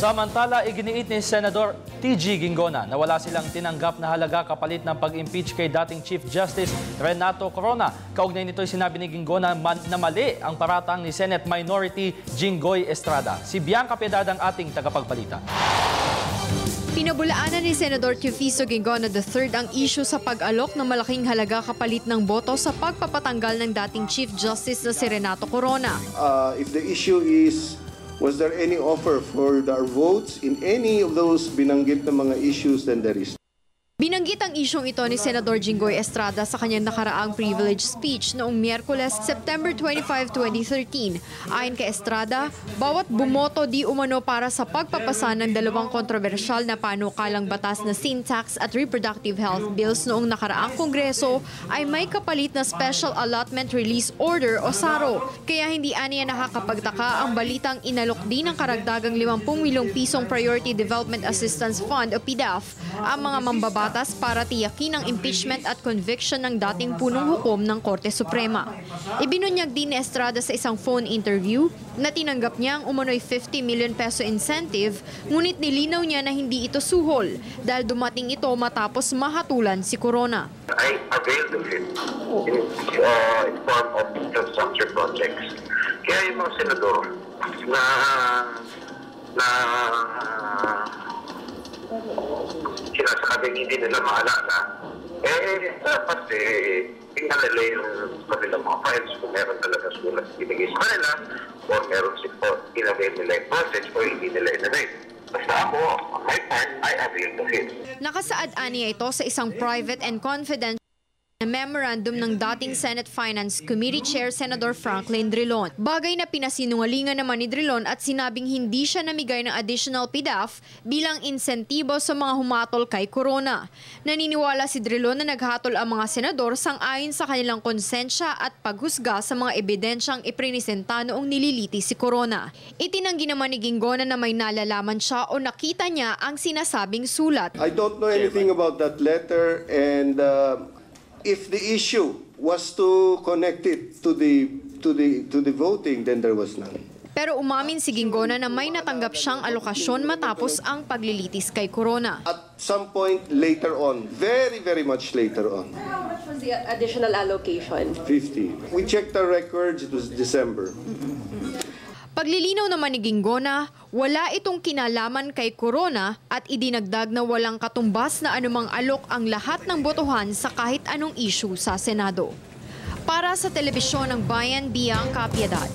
Samantala, iginiit ni Senador TG Ginggona na wala silang tinanggap na halaga kapalit ng pag-impeach kay dating Chief Justice Renato Corona. Kaugnay nito'y sinabi ni Ginggona na mali ang paratang ni Senate Minority Jinggoy Estrada. Si Bianca Piedad ang ating tagapagbalita. Pinabulaanan ni Senador Teofisto Ginggona III ang issue sa pag-alok ng malaking halaga kapalit ng boto sa pagpapatanggal ng dating Chief Justice na si Renato Corona. If the issue is, was there any offer for our votes in any of those binanggit na mga issues, then there is. Binanggit ang isyong ito ni Senador Jinggoy Estrada sa kanyang nakaraang privilege speech noong Miyerkules, September 25, 2013. Ayon kay Estrada, bawat bumoto di umano para sa pagpapasa ng dalawang kontrobersyal na panukalang batas na sin tax at reproductive health bills noong nakaraang Kongreso ay may kapalit na Special Allotment Release Order o SARO. Kaya hindi aniya nakakapagtaka ang balitang inalok din ng karagdagang 50 milyong pisong Priority Development Assistance Fund o PDAF ang mga mambabatas para tiyakin ang impeachment at conviction ng dating punong hukom ng Korte Suprema. Ibinunyag din ni Estrada sa isang phone interview na tinanggap niya ang umano'y 50 million peso incentive, ngunit nilinaw niya na hindi ito suhol dahil dumating ito matapos mahatulan si Corona. I availed of it in form of infrastructure projects. Kaya yung mga senador na sinasabing hindi nila maalala, dapat tingnan nila yung kanilang mga files kung meron talaga sulat binigay sa kanila o meron in-avail nila yung process o hindi nila in-avail. Basta ako, on my part, I availed of it. Nakasaad aniya ito sa isang private and confidential memorandum ng dating Senate Finance Committee Chair Senator Franklin Drilon. Bagay na pinasinungalingan naman ni Drilon at sinabing hindi siya namigay ng additional PDAF bilang insentibo sa mga humatol kay Corona. Naniniwala si Drilon na naghatol ang mga senador sang-ayon sa kanilang konsensya at paghusga sa mga ebidensyang iprinisenta noong nililiti si Corona. Itinanggi naman ni Ginggona na may nalalaman siya o nakita niya ang sinasabing sulat. I don't know anything about that letter, and if the issue was to connect it to the voting, then there was none. Pero umamin si Ginggona na may natanggap siyang alokasyon matapos ang paglilitis kay Corona. At some point later on, very much later on. How much was the additional allocation? 50. We checked our records, it was December. Paglilinaw naman ni Ginggona, wala itong kinalaman kay Corona at idinagdag na walang katumbas na anumang alok ang lahat ng botohan sa kahit anong issue sa Senado. Para sa Telebisyon ng Bayan, Bianca Piedad.